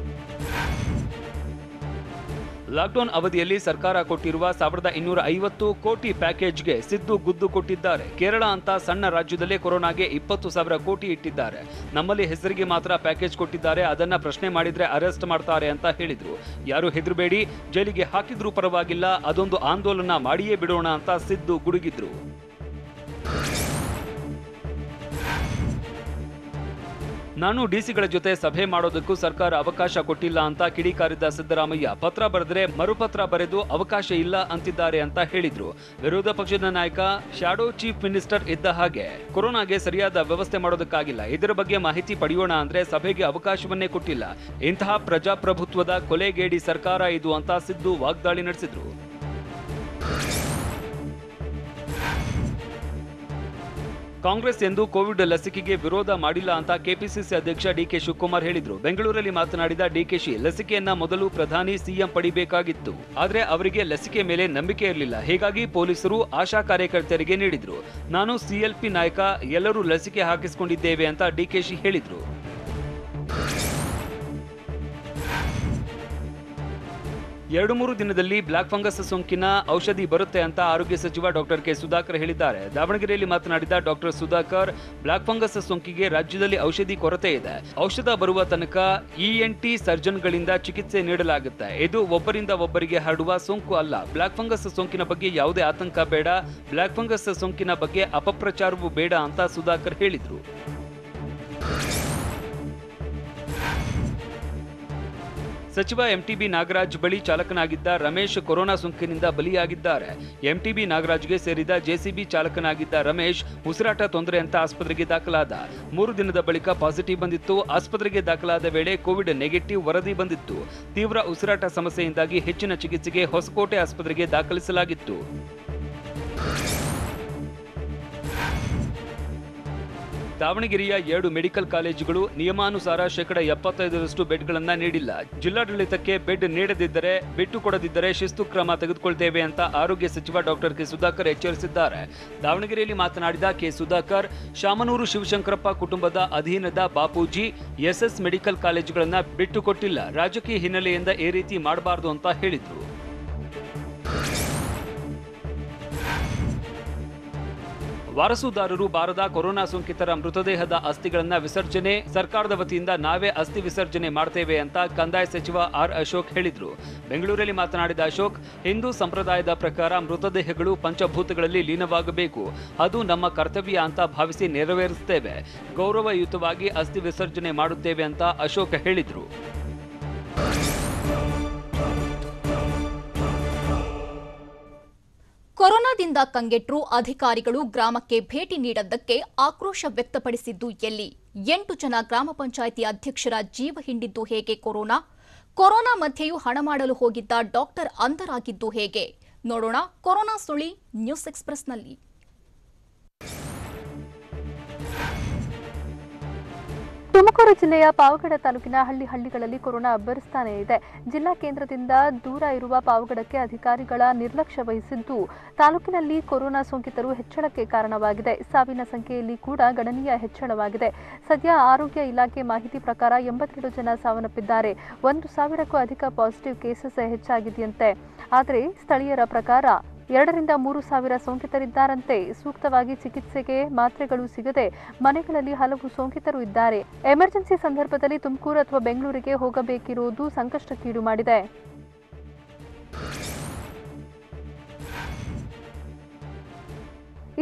ಲಾಕ್ಡೌನ್ ಅವಧಿಯಲ್ಲಿ ಸರ್ಕಾರ ಕೊಟ್ಟಿರುವ 1250 ಕೋಟಿ ಪ್ಯಾಕೇಜ್ಗೆ ಸಿದ್ದು ಗುದ್ದು ಕೊಟ್ಟಿದ್ದಾರೆ. ಕೇರಳ ಅಂತ ಸಣ್ಣ ರಾಜ್ಯದಲ್ಲೇ ಕೊರೋನಾಗೆ 20,000 ಕೋಟಿ ಇಟ್ಟಿದ್ದಾರೆ. ನಮ್ಮಲ್ಲಿ ಹೆಸರಿಗೆ ಮಾತ್ರ ಪ್ಯಾಕೇಜ್ ಕೊಟ್ಟಿದ್ದಾರೆ, ಅದನ್ನ ಪ್ರಶ್ನೆ ಮಾಡಿದ್ರೆ ಅರೆಸ್ಟ್ ಮಾಡ್ತಾರೆ ಅಂತ ಹೇಳಿದ್ರು. ಯಾರು ಹೆದರಬೇಡಿ, ಜೈಲಿಗೆ ಹಾಕಿದ್ರೂ ಪರವಾಗಿಲ್ಲ, ಅದೊಂದು ಆಂದೋಲನ ಮಾಡಿಯೇ ಬಿಡೋಣ ಅಂತ ಸಿದ್ದು ಗುಡುಗಿದ್ರು. ನಾನು ಡಿಸಿಗಳ ಜೊತೆ ಸಭೆ ಮಾಡೋದಕ್ಕೂ ಸರ್ಕಾರ ಅವಕಾಶ ಕೊಟ್ಟಿಲ್ಲ ಅಂತ ಕಿಡಿಕಾರಿದ ಸಿದ್ದರಾಮಯ್ಯ, ಪತ್ರ ಬರೆದ್ರೆ ಮರುಪತ್ರ ಬರೆದು ಅವಕಾಶ ಇಲ್ಲ ಅಂತಿದ್ದಾರೆ ಅಂತ ಹೇಳಿದ್ರು. ವಿರೋಧ ಪಕ್ಷದ ನಾಯಕ ಶಾಡೋ ಚೀಫ್ ಮಿನಿಸ್ಟರ್ ಇದ್ದ ಹಾಗೆ ಕೊರೋನಾಗೆ ಸರಿಯಾದ ವ್ಯವಸ್ಥೆ ಮಾಡೋದಕ್ಕಾಗಿಲ್ಲ, ಇದರ ಬಗ್ಗೆ ಮಾಹಿತಿ ಪಡೆಯೋಣ ಅಂದ್ರೆ ಸಭೆಗೆ ಅವಕಾಶವನ್ನೇ ಕೊಟ್ಟಿಲ್ಲ. ಇಂತಹ ಪ್ರಜಾಪ್ರಭುತ್ವದ ಕೊಲೆಗೇಡಿ ಸರ್ಕಾರ ಇದು ಅಂತ ಸಿದ್ದು ವಾಗ್ದಾಳಿ ನಡೆಸಿದ್ರು. ಕಾಂಗ್ರೆಸ್ ಎಂದು ಕೋವಿಡ್ ಲಸಿಕೆಗೆ ವಿರೋಧ ಮಾಡಿಲ್ಲ ಅಂತ ಕೆಪಿಸಿಸಿ ಅಧ್ಯಕ್ಷ ಡಿಕೆ ಶಿವಕುಮಾರ್ ಹೇಳಿದ್ರು. ಬೆಂಗಳೂರಲ್ಲಿ ಮಾತನಾಡಿದ ಡಿಕೆಶಿ, ಲಸಿಕೆಯನ್ನ ಮೊದಲು ಪ್ರಧಾನಿ ಸಿಎಂ ಪಡಿಬೇಕಾಗಿತ್ತು, ಆದ್ರೆ ಅವರಿಗೆ ಲಸಿಕೆ ಮೇಲೆ ನಂಬಿಕೆ ಇರಲಿಲ್ಲ, ಹೀಗಾಗಿ ಪೊಲೀಸರು ಆಶಾ ಕಾರ್ಯಕರ್ತರಿಗೆ ನೀಡಿದ್ರು. ನಾನು ಸಿಎಲ್ಪಿ ನಾಯಕ, ಎಲ್ಲರೂ ಲಸಿಕೆ ಹಾಕಿಸಿಕೊಂಡಿದ್ದೇವೆ ಅಂತ ಡಿಕೆಶಿ ಹೇಳಿದ್ರು. ಎರಡು ಮೂರು ದಿನದಲ್ಲಿ ಬ್ಲಾಕ್ ಫಂಗಸ್ ಸೋಂಕಿನ ಔಷಧಿ ಬರುತ್ತೆ ಅಂತ ಆರೋಗ್ಯ ಸಚಿವ ಡಾಕ್ಟರ್ ಕೆ ಸುಧಾಕರ್ ಹೇಳಿದ್ದಾರೆ. ದಾವಣಗೆರೆಯಲ್ಲಿ ಮಾತನಾಡಿದ ಡಾಕ್ಟರ್ ಸುಧಾಕರ್, ಬ್ಲಾಕ್ ಫಂಗಸ್ ಸೋಂಕಿಗೆ ರಾಜ್ಯದಲ್ಲಿ ಔಷಧಿ ಕೊರತೆ ಇದೆ. ಔಷಧ ಬರುವ ತನಕ ENT ಸರ್ಜನ್ಗಳಿಂದ ಚಿಕಿತ್ಸೆ ನೀಡಲಾಗುತ್ತೆ. ಇದು ಒಬ್ಬರಿಂದ ಒಬ್ಬರಿಗೆ ಹರಡುವ ಸೋಂಕು ಅಲ್ಲ. ಬ್ಲಾಕ್ ಫಂಗಸ್ ಸೋಂಕಿನ ಬಗ್ಗೆ ಯಾವುದೇ ಆತಂಕ ಬೇಡ, ಬ್ಲಾಕ್ ಫಂಗಸ್ ಸೋಂಕಿನ ಬಗ್ಗೆ ಅಪಪ್ರಚಾರವೂ ಬೇಡ ಅಂತ ಸುಧಾಕರ್ ಹೇಳಿದ್ರು. ಸಚಿವ MTB ನಾಗರಾಜ್ ಬಳಿ ಚಾಲಕನಾಗಿದ್ದ ರಮೇಶ್ ಕೊರೋನಾ ಸೋಂಕಿನಿಂದ ಬಲಿಯಾಗಿದ್ದಾರೆ. MTB ನಾಗರಾಜ್ಗೆ ಸೇರಿದ JCB ಚಾಲಕನಾಗಿದ್ದ ರಮೇಶ್ ಉಸಿರಾಟ ತೊಂದರೆ ಅಂತ ಆಸ್ಪತ್ರೆಗೆ ದಾಖಲಾದ. 3 ದಿನದ ಬಳಿಕ ಪಾಸಿಟಿವ್ ಬಂದಿತ್ತು. ಆಸ್ಪತ್ರೆಗೆ ದಾಖಲಾದ ವೇಳೆ ಕೋವಿಡ್ ನೆಗೆಟಿವ್ ವರದಿ ಬಂದಿತ್ತು. ತೀವ್ರ ಉಸಿರಾಟ ಸಮಸ್ಯೆಯಿಂದಾಗಿ ಹೆಚ್ಚಿನ ಚಿಕಿತ್ಸೆಗೆ ಹೊಸಕೋಟೆ ಆಸ್ಪತ್ರೆಗೆ ದಾಖಲಿಸಲಾಗಿತ್ತು. ದಾವಣಗೆರೆಯ 2 ಮೆಡಿಕಲ್ ಕಾಲೇಜುಗಳು ನಿಯಮಾನುಸಾರ 75% ಬೆಡ್ಗಳನ್ನು ನೀಡಿಲ್ಲ. ಜಿಲ್ಲಾಡಳಿತಕ್ಕೆ ಬೆಡ್ ನೀಡದಿದ್ದರೆ, ಬಿಟ್ಟು ಕೊಡದಿದ್ದರೆ ಶಿಸ್ತು ಕ್ರಮ ತೆಗೆದುಕೊಳ್ತೇವೆ ಅಂತ ಆರೋಗ್ಯ ಸಚಿವ ಡಾಕ್ಟರ್ ಕೆ ಸುಧಾಕರ್ ಎಚ್ಚರಿಸಿದ್ದಾರೆ. ದಾವಣಗೆರೆಯಲ್ಲಿ ಮಾತನಾಡಿದ ಕೆ ಸುಧಾಕರ್, ಶಾಮನೂರು ಶಿವಶಂಕರಪ್ಪ ಕುಟುಂಬದ ಅಧೀನದ ಬಾಪೂಜಿ SS ಮೆಡಿಕಲ್ ಕಾಲೇಜುಗಳನ್ನು ಬಿಟ್ಟು ಕೊಟ್ಟಿಲ್ಲ. ರಾಜಕೀಯ ಹಿನ್ನೆಲೆಯಿಂದ ಈ ರೀತಿ ಮಾಡಬಾರದು ಅಂತ ಹೇಳಿದ್ರು. ವಾರಸುದಾರರು ಬಾರದ ಕೊರೋನಾ ಸೋಂಕಿತರ ಮೃತದೇಹದ ಅಸ್ಥಿಗಳನ್ನು ವಿಸರ್ಜನೆ ಸರ್ಕಾರದ ವತಿಯಿಂದ ನಾವೇ ಅಸ್ಥಿ ವಿಸರ್ಜನೆ ಮಾಡ್ತೇವೆ ಅಂತ ಕಂದಾಯ ಸಚಿವ ಆರ್ ಅಶೋಕ್ ಹೇಳಿದ್ರು. ಬೆಂಗಳೂರಲ್ಲಿ ಮಾತನಾಡಿದ ಅಶೋಕ್, ಹಿಂದೂ ಸಂಪ್ರದಾಯದ ಪ್ರಕಾರ ಮೃತದೇಹಗಳು ಪಂಚಭೂತಗಳಲ್ಲಿ ಲೀನವಾಗಬೇಕು, ಅದು ನಮ್ಮ ಕರ್ತವ್ಯ ಅಂತ ಭಾವಿಸಿ ನೆರವೇರಿಸುತ್ತೇವೆ. ಗೌರವಯುತವಾಗಿ ಅಸ್ಥಿ ವಿಸರ್ಜನೆ ಮಾಡುತ್ತೇವೆ ಅಂತ ಅಶೋಕ್ ಹೇಳಿದ್ರು. ಕೊರೋನಾದಿಂದ ಕಂಗೆಟ್ರು ಅಧಿಕಾರಿಗಳು ಗ್ರಾಮಕ್ಕೆ ಭೇಟಿ ನೀಡದ್ದಕ್ಕೆ ಆಕ್ರೋಶ ವ್ಯಕ್ತಪಡಿಸಿದ್ದು ಎಲ್ಲಿ? 8 ಜನ ಗ್ರಾಮ ಪಂಚಾಯಿತಿ ಅಧ್ಯಕ್ಷರ ಜೀವ ಹಿಂಡಿದ್ದು ಹೇಗೆ? ಕೊರೋನಾ ಮಧ್ಯೆಯೂ ಹಣ ಮಾಡಲು ಹೋಗಿದ್ದ ಡಾಕ್ಟರ್ ಅಂಧರಾಗಿದ್ದು ಹೇಗೆ? ನೋಡೋಣ ಕೊರೋನಾ ಸುಳಿ ನ್ಯೂಸ್ ಎಕ್ಸ್‌ಪ್ರೆಸ್‌ನಲ್ಲಿ. ತುಮಕೂರು ಜಿಲ್ಲೆಯ ಪಾವಗಡ ತಾಲೂಕಿನ ಹಳ್ಳಿಗಳಲ್ಲಿ ಕೊರೋನಾ ಅಬ್ಬರಿಸ್ತಾನೇ ಇದೆ. ಜಿಲ್ಲಾ ಕೇಂದ್ರದಿಂದ ದೂರ ಇರುವ ಪಾವಗಡಕ್ಕೆ ಅಧಿಕಾರಿಗಳ ನಿರ್ಲಕ್ಷ್ಯ ವಹಿಸಿದ್ದು ತಾಲೂಕಿನಲ್ಲಿ ಕೊರೋನಾ ಸೋಂಕಿತರು ಹೆಚ್ಚಳಕ್ಕೆ ಕಾರಣವಾಗಿದೆ. ಸಾವಿನ ಸಂಖ್ಯೆಯಲ್ಲಿ ಕೂಡ ಗಣನೀಯ ಹೆಚ್ಚಳವಾಗಿದೆ. ಸದ್ಯ ಆರೋಗ್ಯ ಇಲಾಖೆ ಮಾಹಿತಿ ಪ್ರಕಾರ 82 ಜನ ಸಾವನ್ನಪ್ಪಿದ್ದಾರೆ. 1,000ಕ್ಕೂ ಅಧಿಕ ಪಾಸಿಟಿವ್ ಕೇಸಸ್ ಹೆಚ್ಚಾಗಿದೆಯಂತೆ. ಆದರೆ ಸ್ಥಳೀಯರ ಪ್ರಕಾರ 2ರಿಂದ 3 ಸಾವಿರ ಸೋಂಕಿತರಿದ್ದಾರಂತೆ. ಸೂಕ್ತವಾಗಿ ಚಿಕಿತ್ಸೆಗೆ ಮಾತ್ರೆಗಳು ಸಿಗದೆ ಮನೆಗಳಲ್ಲಿ ಹಲವು ಸೋಂಕಿತರು ಇದ್ದಾರೆ. ಎಮರ್ಜೆನ್ಸಿ ಸಂದರ್ಭದಲ್ಲಿ ತುಮಕೂರು ಅಥವಾ ಬೆಂಗಳೂರಿಗೆ ಹೋಗಬೇಕಿರುವುದು ಸಂಕಷ್ಟಕ್ಕೀಡು ಮಾಡಿದೆ.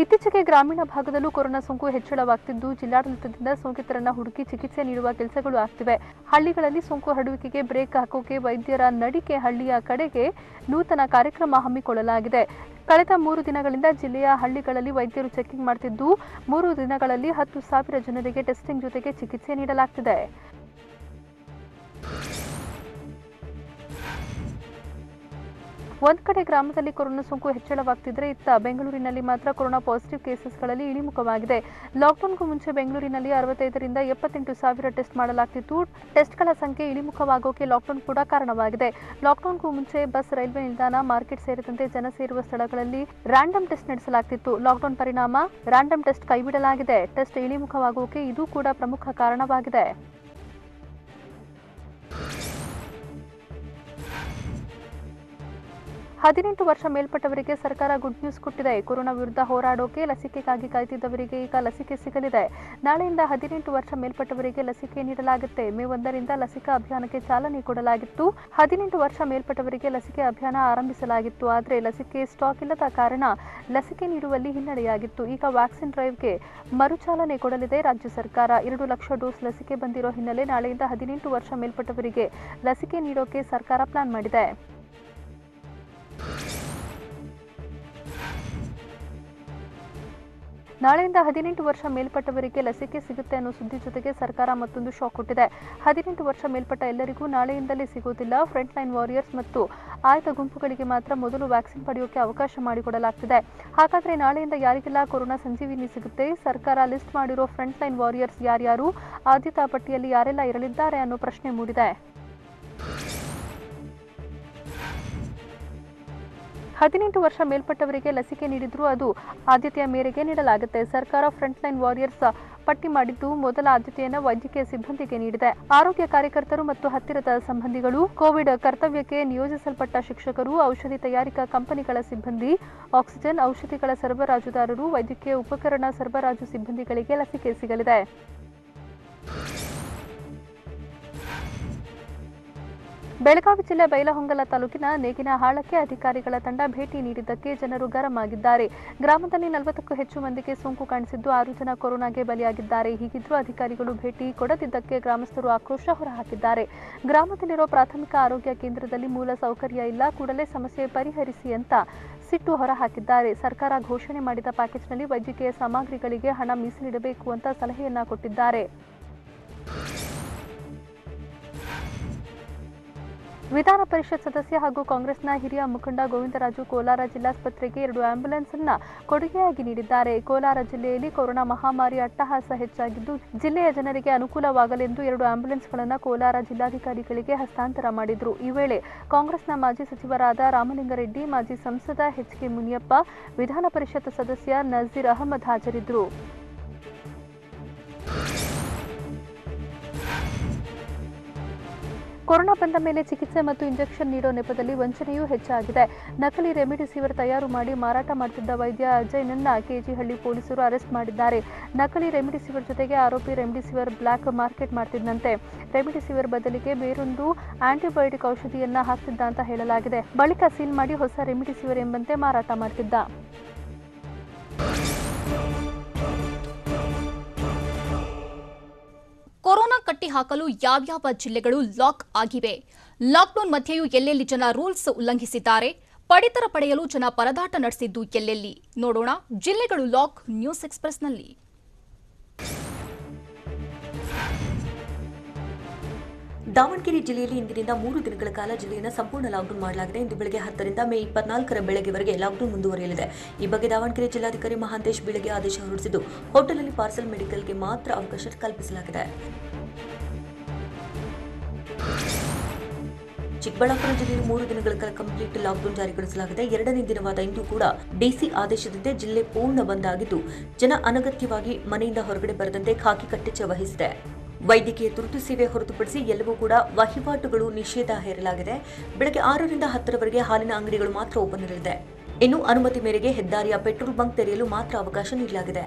ಇತ್ತೀಚೆಗೆ ಗ್ರಾಮೀಣ ಭಾಗದಲ್ಲೂ ಕೊರೋನಾ ಸೋಂಕು ಹೆಚ್ಚಳವಾಗುತ್ತಿದ್ದು ಜಿಲ್ಲಾಡಳಿತದಿಂದ ಸೋಂಕಿತರನ್ನ ಹುಡುಕಿ ಚಿಕಿತ್ಸೆ ನೀಡುವ ಕೆಲಸಗಳು ಆಗ್ತಿವೆ. ಹಳ್ಳಿಗಳಲ್ಲಿ ಸೋಂಕು ಹರಡುವಿಕೆಗೆ ಬ್ರೇಕ್ ಹಾಕೋಕೆ ವೈದ್ಯರ ನಡಿಗೆ ಹಳ್ಳಿಯ ಕಡೆಗೆ ನೂತನ ಕಾರ್ಯಕ್ರಮ ಹಮ್ಮಿಕೊಳ್ಳಲಾಗಿದೆ. ಕಳೆದ 3 ದಿನಗಳಿಂದ ಜಿಲ್ಲೆಯ ಹಳ್ಳಿಗಳಲ್ಲಿ ವೈದ್ಯರು ಚೆಕಿಂಗ್ ಮಾಡುತ್ತಿದ್ದು 3 ದಿನಗಳಲ್ಲಿ 10,000 ಜನರಿಗೆ ಟೆಸ್ಟಿಂಗ್ ಜೊತೆಗೆ ಚಿಕಿತ್ಸೆ ನೀಡಲಾಗುತ್ತಿದೆ. ಒಂದ್ ಕಡೆ ಗ್ರಾಮದಲ್ಲಿ ಕೊರೋನಾ ಸೋಂಕು ಹೆಚ್ಚಳವಾಗ್ತಿದ್ರೆ ಇತ್ತ ಬೆಂಗಳೂರಿನಲ್ಲಿ ಮಾತ್ರ ಕೊರೋನಾ ಪಾಸಿಟಿವ್ ಕೇಸಸ್ಗಳಲ್ಲಿ ಇಳಿಮುಖವಾಗಿದೆ. ಲಾಕ್ಡೌನ್ಗೂ ಮುಂಚೆ ಬೆಂಗಳೂರಿನಲ್ಲಿ 65ರಿಂದ 78 ಸಾವಿರ ಟೆಸ್ಟ್ ಮಾಡಲಾಗ್ತಿತ್ತು. ಟೆಸ್ಟ್ಗಳ ಸಂಖ್ಯೆ ಇಳಿಮುಖವಾಗೋಕೆ ಲಾಕ್ಡೌನ್ ಕೂಡ ಕಾರಣವಾಗಿದೆ. ಲಾಕ್ಡೌನ್ಗೂ ಮುಂಚೆ ಬಸ್, ರೈಲ್ವೆ ನಿಲ್ದಾಣ, ಮಾರ್ಕೆಟ್ ಸೇರಿದಂತೆ ಜನ ಸೇರುವ ಸ್ಥಳಗಳಲ್ಲಿ ರ್ಯಾಂಡಮ್ ಟೆಸ್ಟ್ ನಡೆಸಲಾಗ್ತಿತ್ತು. ಲಾಕ್ಡೌನ್ ಪರಿಣಾಮ ರ್ಯಾಂಡಮ್ ಟೆಸ್ಟ್ ಕೈಬಿಡಲಾಗಿದೆ. ಟೆಸ್ಟ್ ಇಳಿಮುಖವಾಗೋಕೆ ಇದು ಕೂಡ ಪ್ರಮುಖ ಕಾರಣವಾಗಿದೆ. 18 ವರ್ಷ ಮೇಲ್ಪಟ್ಟವರಿಗೆ ಸರ್ಕಾರ ಗುಡ್ ನ್ಯೂಸ್ ಕೊಟ್ಟಿದೆ. ಕೊರೋನಾ ವಿರುದ್ಧ ಹೋರಾಡೋಕೆ ಲಸಿಕೆಗಾಗಿ ಕಾಯ್ತಿದ್ದವರಿಗೆ ಈಗ ಲಸಿಕೆ ಸಿಗಲಿದೆ. ನಾಳೆಯಿಂದ 18 ವರ್ಷ ಮೇಲ್ಪಟ್ಟವರಿಗೆ ಲಸಿಕೆ ನೀಡಲಾಗುತ್ತೆ. ಮೇ 1ರಿಂದ ಲಸಿಕಾ ಅಭಿಯಾನಕ್ಕೆ ಚಾಲನೆ ಕೊಡಲಾಗಿತ್ತು. 18 ವರ್ಷ ಮೇಲ್ಪಟ್ಟವರಿಗೆ ಲಸಿಕೆ ಅಭಿಯಾನ ಆರಂಭಿಸಲಾಗಿತ್ತು. ಆದರೆ ಲಸಿಕೆ ಸ್ಟಾಕ್ ಇಲ್ಲದ ಕಾರಣ ಲಸಿಕೆ ನೀಡುವಲ್ಲಿ ಹಿನ್ನಡೆಯಾಗಿತ್ತು. ಈಗ ವ್ಯಾಕ್ಸಿನ್ ಡ್ರೈವ್ಗೆ ಮರುಚಾಲನೆ ಕೊಡಲಿದೆ ರಾಜ್ಯ ಸರ್ಕಾರ. 2 ಲಕ್ಷ ಡೋಸ್ ಲಸಿಕೆ ಬಂದಿರೋ ಹಿನ್ನೆಲೆ ನಾಳೆಯಿಂದ 18 ವರ್ಷ ಮೇಲ್ಪಟ್ಟವರಿಗೆ ಲಸಿಕೆ ನೀಡೋಕೆ ಸರ್ಕಾರ ಪ್ಲಾನ್ ಮಾಡಿದೆ. ನಾಳೆಯಿಂದ 18 ವರ್ಷ ಮೇಲ್ಪಟ್ಟವರಿಗೆ ಲಸಿಕೆ ಸಿಗುತ್ತೆ ಅನ್ನೋ ಸುದ್ದಿ ಜೊತೆಗೆ ಸರ್ಕಾರ ಮತ್ತೊಂದು ಶಾಕ್ ಕೊಟ್ಟಿದೆ. 18 ವರ್ಷ ಮೇಲ್ಪಟ್ಟ ಎಲ್ಲರಿಗೂ ನಾಳೆಯಿಂದಲೇ ಸಿಗೋದಿಲ್ಲ. ಫ್ರಂಟ್ ಲೈನ್ ವಾರಿಯರ್ಸ್ ಮತ್ತು ಆಯ್ದ ಗುಂಪುಗಳಿಗೆ ಮಾತ್ರ ಮೊದಲು ವ್ಯಾಕ್ಸಿನ್ ಪಡೆಯೋಕೆ ಅವಕಾಶ ಮಾಡಿಕೊಡಲಾಗ್ತಿದೆ. ಹಾಗಾದ್ರೆ ನಾಳೆಯಿಂದ ಯಾರಿಗೆಲ್ಲ ಕೊರೋನಾ ಸಂಜೀವಿನಿ ಸಿಗುತ್ತೆ? ಸರ್ಕಾರ ಲಿಸ್ಟ್ ಮಾಡಿರೋ ಫ್ರಂಟ್ ಲೈನ್ ವಾರಿಯರ್ಸ್ ಯಾರ್ಯಾರು? ಆದ್ಯತಾ ಪಟ್ಟಿಯಲ್ಲಿ ಯಾರೆಲ್ಲ ಇರಲಿದ್ದಾರೆ ಅನ್ನೋ ಪ್ರಶ್ನೆ ಮೂಡಿದೆ. 18 ವರ್ಷ ಮೇಲ್ಪಟ್ಟವರಿಗೆ ಲಸಿಕೆ ನೀಡಿದ್ರೂ ಅದು ಆದ್ಯತೆಯ ಮೇರೆಗೆ ನೀಡಲಾಗುತ್ತೆ. ಸರ್ಕಾರ ಫ್ರಂಟ್ ಲೈನ್ ವಾರಿಯರ್ಸ್ ಪಟ್ಟಿ ಮಾಡಿದ್ದು ಮೊದಲ ಆದ್ಯತೆಯನ್ನು ವೈದ್ಯಕೀಯ ಸಿಬ್ಬಂದಿಗೆ ನೀಡಿದೆ. ಆರೋಗ್ಯ ಕಾರ್ಯಕರ್ತರು ಮತ್ತು ಹತ್ತಿರದ ಸಂಬಂಧಿಗಳು, ಕೋವಿಡ್ ಕರ್ತವ್ಯಕ್ಕೆ ನಿಯೋಜಿಸಲ್ಪಟ್ಟ ಶಿಕ್ಷಕರು, ಔಷಧಿ ತಯಾರಿಕಾ ಕಂಪನಿಗಳ ಸಿಬ್ಬಂದಿ, ಆಕ್ಸಿಜನ್ ಔಷಧಿಗಳ ಸರಬರಾಜುದಾರರು, ವೈದ್ಯಕೀಯ ಉಪಕರಣ ಸರಬರಾಜು ಸಿಬ್ಬಂದಿಗಳಿಗೆ ಲಸಿಕೆ ಸಿಗಲಿದೆ. ಬೆಳಗಾವಿ ಜಿಲ್ಲೆ ಬೈಲಹೊಂಗಲ ತಾಲೂಕಿನ ನೇಗಿನಹಾಳಕ್ಕೆ ಅಧಿಕಾರಿಗಳ ತಂಡ ಭೇಟಿ ನೀಡಿದ್ದಕ್ಕೆ ಜನರು ಗರಂ ಆಗಿದ್ದಾರೆ. ಗ್ರಾಮದಲ್ಲಿ 40ಕ್ಕೂ ಹೆಚ್ಚು ಮಂದಿಗೆ ಸೋಂಕು ಕಾಣಿಸಿದ್ದು 6 ಜನ ಕೊರೋನಾಗೆ ಬಲಿಯಾಗಿದ್ದಾರೆ. ಹೀಗಿದ್ರೂ ಅಧಿಕಾರಿಗಳು ಭೇಟಿ ಕೊಡದಿದ್ದಕ್ಕೆ ಗ್ರಾಮಸ್ಥರು ಆಕ್ರೋಶ ಹೊರಹಾಕಿದ್ದಾರೆ. ಗ್ರಾಮದಲ್ಲಿರೋ ಪ್ರಾಥಮಿಕ ಆರೋಗ್ಯ ಕೇಂದ್ರದಲ್ಲಿ ಮೂಲ ಸೌಕರ್ಯ ಇಲ್ಲ, ಕೂಡಲೇ ಸಮಸ್ಯೆ ಪರಿಹರಿಸಿ ಅಂತ ಸಿಟ್ಟು ಹೊರಹಾಕಿದ್ದಾರೆ. ಸರ್ಕಾರ ಘೋಷಣೆ ಮಾಡಿದ ಪ್ಯಾಕೇಜ್ನಲ್ಲಿ ವೈದ್ಯಕೀಯ ಸಾಮಗ್ರಿಗಳಿಗೆ ಹಣ ಮೀಸಲಿಡಬೇಕು ಅಂತ ಸಲಹೆಯನ್ನ ಕೊಟ್ಟಿದ್ದಾರೆ. ವಿಧಾನ ಪರಿಷತ್ ಸದಸ್ಯ ಹಾಗೂ ಕಾಂಗ್ರೆಸ್ನ ಹಿರಿಯ ಮುಖಂಡ ಗೋವಿಂದರಾಜು ಕೋಲಾರ ಜಿಲ್ಲಾಸ್ಪತ್ರೆಗೆ 2 ಆಂಬ್ಯುಲೆನ್ಸ್ ಅನ್ನ ಕೊಡುಗೆಯಾಗಿ ನೀಡಿದ್ದಾರೆ. ಕೋಲಾರ ಜಿಲ್ಲೆಯಲ್ಲಿ ಕೊರೋನಾ ಮಹಾಮಾರಿ ಅಟ್ಟಹಾಸ ಹೆಚ್ಚಾಗಿದ್ದು ಜಿಲ್ಲೆಯ ಜನರಿಗೆ ಅನುಕೂಲವಾಗಲೆಂದು 2 ಆಂಬ್ಯುಲೆನ್ಸ್ಗಳನ್ನು ಕೋಲಾರ ಜಿಲ್ಲಾಧಿಕಾರಿಗಳಿಗೆ ಹಸ್ತಾಂತರ ಮಾಡಿದ್ರು. ಈ ವೇಳೆ ಕಾಂಗ್ರೆಸ್ನ ಮಾಜಿ ಸಚಿವರಾದ ರಾಮಲಿಂಗಾರೆಡ್ಡಿ, ಮಾಜಿ ಸಂಸದ ಎಚ್.ಕೆ. ಮುನಿಯಪ್ಪ, ವಿಧಾನ ಪರಿಷತ್ ಸದಸ್ಯ ನಜೀರ್ ಅಹಮದ್ ಹಾಜರಿದ್ದರು. ಕೊರೋನಾ ಬಂದ ಮೇಲೆ ಚಿಕಿತ್ಸೆ ಮತ್ತು ಇಂಜೆಕ್ಷನ್ ನೀಡೋ ನೆಪದಲ್ಲಿ ವಂಚನೆಯೂ ಹೆಚ್ಚಾಗಿದೆ. ನಕಲಿ ರೆಮಿಡಿಸಿವಿರ್ ತಯಾರು ಮಾಡಿ ಮಾರಾಟ ಮಾಡುತ್ತಿದ್ದ ವೈದ್ಯ ಅಜಯ್ನನ್ನ ಕೆಜಿಹಳ್ಳಿ ಪೊಲೀಸರು ಅರೆಸ್ಟ್ ಮಾಡಿದ್ದಾರೆ. ನಕಲಿ ರೆಮಿಡಿಸಿವಿರ್ ಜೊತೆಗೆ ಆರೋಪಿ ರೆಮಿಡಿಸಿವಿರ್ ಬ್ಲಾಕ್ ಮಾರ್ಕೆಟ್ ಮಾಡ್ತಿದ್ದಂತೆ. ರೆಮಿಡಿಸಿವಿರ್ ಬದಲಿಗೆ ಬೇರೊಂದು ಆಂಟಿಬಯೋಟಿಕ್ ಔಷಧಿಯನ್ನ ಹಾಕ್ತಿದ್ದ ಅಂತ ಹೇಳಲಾಗಿದೆ. ಬಳಿಕ ಸೀಲ್ ಮಾಡಿ ಹೊಸ ರೆಮಿಡಿಸಿವಿರ್ ಎಂಬಂತೆ ಮಾರಾಟ ಮಾಡ್ತಿದ್ದ. ಕೊರೋನಾ ಕಟ್ಟಿ ಹಾಕಲು ಯಾವ್ಯಾವ ಜಿಲ್ಲೆಗಳು ಲಾಕ್ ಆಗಿವೆ? ಲಾಕ್ಡೌನ್ ಮಧ್ಯೆಯೂ ಎಲ್ಲೆಲ್ಲಿ ಜನ ರೂಲ್ಸ್ ಉಲ್ಲಂಘಿಸಿದ್ದಾರೆ? ಪಡಿತರ ಪಡೆಯಲು ಜನ ಪರದಾಟ ನಡೆಸಿದ್ದು ಎಲ್ಲೆಲ್ಲಿ? ನೋಡೋಣ ಜಿಲ್ಲೆಗಳು ಲಾಕ್ ನ್ಯೂಸ್ ಎಕ್ಸ್‌ಪ್ರೆಸ್‌ನಲ್ಲಿ. ದಾವಣಗೆರೆ ಜಿಲ್ಲೆಯಲ್ಲಿ ಇಂದಿನಿಂದ 3 ದಿನಗಳ ಕಾಲ ಜಿಲ್ಲೆಯನ್ನು ಸಂಪೂರ್ಣ ಲಾಕ್ಡೌನ್ ಮಾಡಲಾಗಿದೆ. ಇಂದು ಬೆಳಗ್ಗೆ 10ರಿಂದ ಮೇ 24ರ ಬೆಳಗ್ಗೆವರೆಗೆ ಲಾಕ್ಡೌನ್ ಮುಂದುವರಿಯಲಿದೆ. ಈ ಬಗ್ಗೆ ದಾವಣಗೆರೆ ಜಿಲ್ಲಾಧಿಕಾರಿ ಮಹಾಂತೇಶ್ ಬೀಳಗಿ ಆದೇಶ ಹೊರಡಿಸಿದ್ದು ಹೋಟೆಲ್ನಲ್ಲಿ ಪಾರ್ಸಲ್, ಮೆಡಿಕಲ್ಗೆ ಮಾತ್ರ ಅವಕಾಶ ಕಲ್ಪಿಸಲಾಗಿದೆ. ಚಿಕ್ಕಬಳ್ಳಾಪುರ ಜಿಲ್ಲೆಯಲ್ಲಿ 3 ದಿನಗಳ ಕಾಲ ಕಂಪ್ಲೀಟ್ ಲಾಕ್ಡೌನ್ ಜಾರಿಗೊಳಿಸಲಾಗಿದೆ. 2ನೇ ದಿನವಾದ ಇಂದು ಕೂಡ ಡಿಸಿ ಆದೇಶದಂತೆ ಜಿಲ್ಲೆ ಪೂರ್ಣ ಬಂದ್ ಆಗಿದ್ದು ಜನ ಅನಗತ್ಯವಾಗಿ ಮನೆಯಿಂದ ಹೊರಗಡೆ ಬರದಂತೆ ಖಾಕಿ ಕಟ್ಟೆಚ್ಚರ ವಹಿಸಿದೆ. ವೈದ್ಯಕೀಯ ತುರ್ತು ಸೇವೆ ಹೊರತುಪಡಿಸಿ ಎಲ್ಲವೂ ಕೂಡ ವಹಿವಾಟುಗಳು ನಿಷೇಧ ಹೇರಲಾಗಿದೆ. ಬೆಳಗ್ಗೆ 6ರಿಂದ 10ರವರೆಗೆ ಹಾಲಿನ ಅಂಗಡಿಗಳು ಮಾತ್ರ ಓಪನ್ ಇರಲಿದೆ. ಇನ್ನು ಅನುಮತಿ ಮೇರೆಗೆ ಹೆದ್ದಾರಿಯ ಪೆಟ್ರೋಲ್ ಬಂಕ್ ತೆರೆಯಲು ಮಾತ್ರ ಅವಕಾಶ ನೀಡಲಾಗಿದೆ.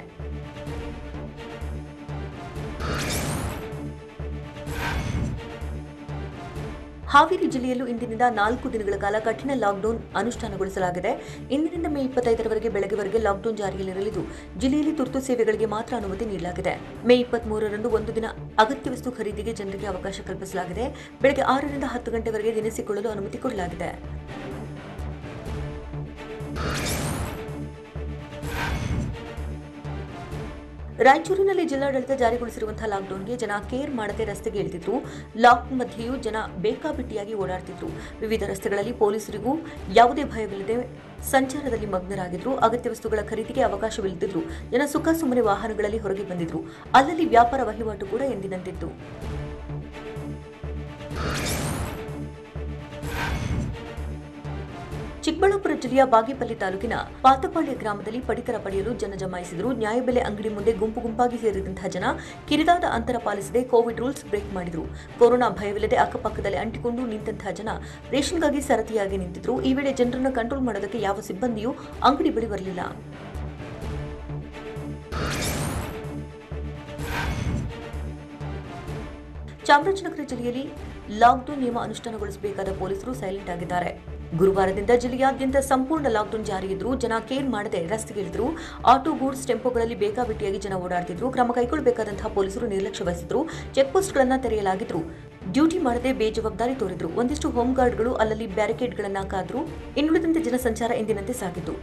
ಹಾವೇರಿ ಜಿಲ್ಲೆಯಲ್ಲೂ ಇಂದಿನಿಂದ 4 ದಿನಗಳ ಕಾಲ ಕಠಿಣ ಲಾಕ್ಡೌನ್ ಅನುಷ್ಠಾನಗೊಳಿಸಲಾಗಿದೆ. ಇಂದಿನಿಂದ ಮೇ 25ರವರೆಗೆ ಬೆಳಗ್ಗೆವರೆಗೆ ಲಾಕ್ಡೌನ್ ಜಾರಿಯಲ್ಲಿರಲಿದ್ದು ಜಿಲ್ಲೆಯಲ್ಲಿ ತುರ್ತು ಸೇವೆಗಳಿಗೆ ಮಾತ್ರ ಅನುಮತಿ ನೀಡಲಾಗಿದೆ. ಮೇ 23ರಂದು ಒಂದು ದಿನ ಅಗತ್ಯ ವಸ್ತು ಖರೀದಿಗೆ ಜನರಿಗೆ ಅವಕಾಶ ಕಲ್ಪಿಸಲಾಗಿದೆ. ಬೆಳಗ್ಗೆ 6ರಿಂದ 10 ಗಂಟೆವರೆಗೆ ದಿನಸಿಕೊಳ್ಳಲು ಅನುಮತಿ ಕೊಡಲಾಗಿದೆ. ರಾಯಚೂರಿನಲ್ಲಿ ಜಿಲ್ಲಾಡಳಿತ ಜಾರಿಗೊಳಿಸಿರುವಂತಹ ಲಾಕ್ಡೌನ್ಗೆ ಜನ ಕೇರ್ ಮಾಡದೆ ರಸ್ತೆಗೆ ಇಳಿದಿದ್ರು. ಲಾಕ್ ಮಧ್ಯೆಯೂ ಜನ ಬೇಕಾಬಿಟ್ಟಿಯಾಗಿ ಓಡಾಡ್ತಿದ್ರು. ವಿವಿಧ ರಸ್ತೆಗಳಲ್ಲಿ ಪೊಲೀಸರಿಗೂ ಯಾವುದೇ ಭಯವಿಲ್ಲದೆ ಸಂಚಾರದಲ್ಲಿ ಮಗ್ನರಾಗಿದ್ರು. ಅಗತ್ಯ ವಸ್ತುಗಳ ಖರೀದಿಗೆ ಅವಕಾಶವಿಲ್ಲದಿದ್ರು. ಜನ ಸುಖ ಸುಮ್ಮನೆ ವಾಹನಗಳಲ್ಲಿ ಹೊರಗೆ ಬಂದಿದ್ರು. ಅಲ್ಲಲ್ಲಿ ವ್ಯಾಪಾರ ವಹಿವಾಟು ಕೂಡ ಎಂದಿನಂತಿತ್ತು. ಚಿಕ್ಕಬಳ್ಳಾಪುರ ಜಿಲ್ಲೆಯ ಬಾಗೇಪಲ್ಲಿ ತಾಲೂಕಿನ ಪಾತಪಾಳ್ಯ ಗ್ರಾಮದಲ್ಲಿ ಪಡಿತರ ಪಡೆಯಲು ಜನ ಜಮಾಯಿಸಿದರು. ನ್ಯಾಯಬೆಲೆ ಅಂಗಡಿ ಮುಂದೆ ಗುಂಪು ಗುಂಪಾಗಿ ಸೇರಿದಂತಹ ಜನ ಕಿರಿದಾದ ಅಂತರ ಪಾಲಿಸದೆ ಕೋವಿಡ್ ರೂಲ್ಸ್ ಬ್ರೇಕ್ ಮಾಡಿದರು. ಕೊರೋನಾ ಭಯವಿಲ್ಲದೆ ಅಕ್ಕಪಕ್ಕದಲ್ಲಿ ಅಂಟಿಕೊಂಡು ನಿಂತಹ ಜನ ರೇಷನ್ಗಾಗಿ ಸರತಿಯಾಗಿ ನಿಂತಿದ್ರು. ಈ ವೇಳೆ ಜನರನ್ನು ಕಂಟ್ರೋಲ್ ಮಾಡೋದಕ್ಕೆ ಯಾವ ಸಿಬ್ಬಂದಿಯೂ ಅಂಗಡಿ ಬಳಿ ಬರಲಿಲ್ಲ. ಚಾಮರಾಜನಗರ ಜಿಲ್ಲೆಯಲ್ಲಿ ಲಾಕ್ಡೌನ್ ನಿಯಮ ಅನುಷ್ಠಾನಗೊಳಿಸಬೇಕಾದ ಪೊಲೀಸರು ಸೈಲೆಂಟ್ ಆಗಿದ್ದಾರೆ. ಗುರುವಾರದಿಂದ ಜಿಲ್ಲೆಯಾದ್ಯಂತ ಸಂಪೂರ್ಣ ಲಾಕ್ಡೌನ್ ಜಾರಿಯಿದ್ರು. ಜನ ಕೇರ್ ಮಾಡದೆ ರಸ್ತೆಗಿಳಿದ್ರು. ಆಟೋ, ಗೂಡ್ಸ್, ಟೆಂಪೋಗಳಲ್ಲಿ ಬೇಕಾಬಿಟ್ಟಿಯಾಗಿ ಜನ ಓಡಾಡ್ತಿದ್ರು. ಕ್ರಮ ಕೈಗೊಳ್ಳಬೇಕಾದಂತಹ ಪೊಲೀಸರು ನಿರ್ಲಕ್ಷ್ಯ ವಹಿಸಿದ್ರು. ಚೆಕ್ ಪೋಸ್ಟ್ಗಳನ್ನು ತೆರೆಯಲಾಗಿದ್ರು. ಡ್ಯೂಟಿ ಮಾಡದೆ ಬೇಜವಾಬ್ದಾರಿ ತೋರಿದ್ರು. ಒಂದಿಷ್ಟು ಹೋಮ್ ಗಾರ್ಡ್ಗಳು ಅಲ್ಲಲ್ಲಿ ಬ್ಯಾರಿಕೇಡ್ಗಳನ್ನು ಕಾದ್ರು. ಇನ್ನುಳಿದಂತೆ ಜನಸಂಚಾರ ಎಂದಿನಂತೆ ಸಾಗಿತು.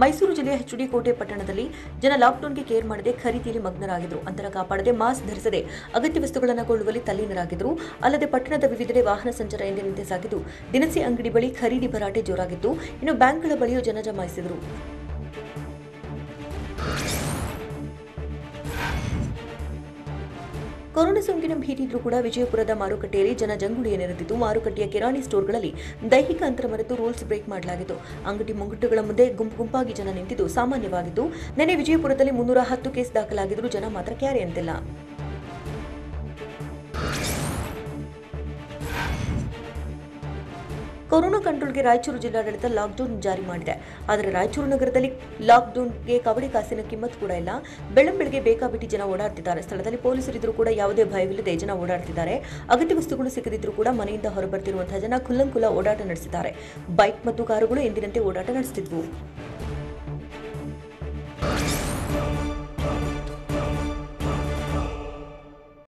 ಮೈಸೂರು ಜಿಲ್ಲೆಯ ಎಚ್ಡಿ ಕೋಟೆ ಪಟ್ಟಣದಲ್ಲಿ ಜನ ಲಾಕ್ಡೌನ್ಗೆ ಕೇರ್ ಮಾಡದೆ ಖರೀದಿಯಲ್ಲಿ ಮಗ್ನರಾಗಿದ್ದರು. ಅಂತರ ಕಾಪಾಡದೆ ಮಾಸ್ಕ್ ಧರಿಸದೆ ಅಗತ್ಯ ವಸ್ತುಗಳನ್ನು ಕೊಳ್ಳುವಲ್ಲಿ ತಲ್ಲೀನರಾಗಿದ್ದರು. ಅಲ್ಲದೆ ಪಟ್ಟಣದ ವಿವಿಧೆಡೆ ವಾಹನ ಸಂಚಾರ ಎಂದಿನಂತೆ ಸಾಗಿದ್ದು, ದಿನಸಿ ಅಂಗಡಿ ಬಳಿ ಖರೀದಿ ಭರಾಟೆ ಜೋರಾಗಿತ್ತು. ಇನ್ನು ಬ್ಯಾಂಕ್ಗಳ ಬಳಿಯೂ ಜನ ಜಮಾಯಿಸಿದರು. ಕೊರೋನಾ ಸೋಂಕಿನ ಭೀತಿ ಇದ್ರೂ ಕೂಡ ವಿಜಯಪುರದ ಮಾರುಕಟ್ಟೆಯಲ್ಲಿ ಜನ ಜಂಗುಳಿಯ ನೆರೆದಿದ್ದು. ಮಾರುಕಟ್ಟೆಯ ಕಿರಾಣಿ ಸ್ಟೋರ್ಗಳಲ್ಲಿ ದೈಹಿಕ ಅಂತರ ಮರೆತು ರೂಲ್ಸ್ ಬ್ರೇಕ್ ಮಾಡಲಾಗಿತ್ತು. ಅಂಗಡಿ ಮುಂಗಟ್ಟುಗಳ ಮುಂದೆ ಗುಂಪಾಗಿ ಜನ ನಿಂತಿದ್ದು ಸಾಮಾನ್ಯವಾಗಿತ್ತು. ನಿನ್ನೆ ವಿಜಯಪುರದಲ್ಲಿ 310 ಕೇಸ್ ದಾಖಲಾಗಿದ್ದರೂ ಜನ ಮಾತ್ರ ಕ್ಯಾರೆ ಅಂತಿಲ್ಲ. ಕೊರೋನಾ ಕಂಟ್ರೋಲ್ಗೆ ರಾಯಚೂರು ಜಿಲ್ಲಾಡಳಿತ ಲಾಕ್ಡೌನ್ ಜಾರಿ ಮಾಡಿದೆ. ಆದರೆ ರಾಯಚೂರು ನಗರದಲ್ಲಿ ಲಾಕ್ಡೌನ್ಗೆ ಕವಡೆ ಕಾಸಿನ ಕಿಮ್ಮತ್ ಕೂಡ ಇಲ್ಲ. ಬೆಳ್ಳಂಬೆಳಗ್ಗೆ ಬೇಕಾಬಿಟ್ಟಿ ಜನ ಓಡಾಡ್ತಿದ್ದಾರೆ. ಸ್ಥಳದಲ್ಲಿ ಪೊಲೀಸರಿದ್ರೂ ಕೂಡ ಯಾವುದೇ ಭಯವಿಲ್ಲದೆ ಜನ ಓಡಾಡ್ತಿದ್ದಾರೆ. ಅಗತ್ಯ ವಸ್ತುಗಳು ಸಿಗದಿದ್ರೂ ಕೂಡ ಮನೆಯಿಂದ ಹೊರಬರ್ತಿರುವಂತಹ ಜನ ಖುಲ್ಲಂಖುಲ್ಲ ಓಡಾಟ ನಡೆಸಿದ್ದಾರೆ. ಬೈಕ್ ಮತ್ತು ಕಾರುಗಳು ಎಂದಿನಂತೆ ಓಡಾಟ ನಡೆಸುತ್ತಿದ್ವು.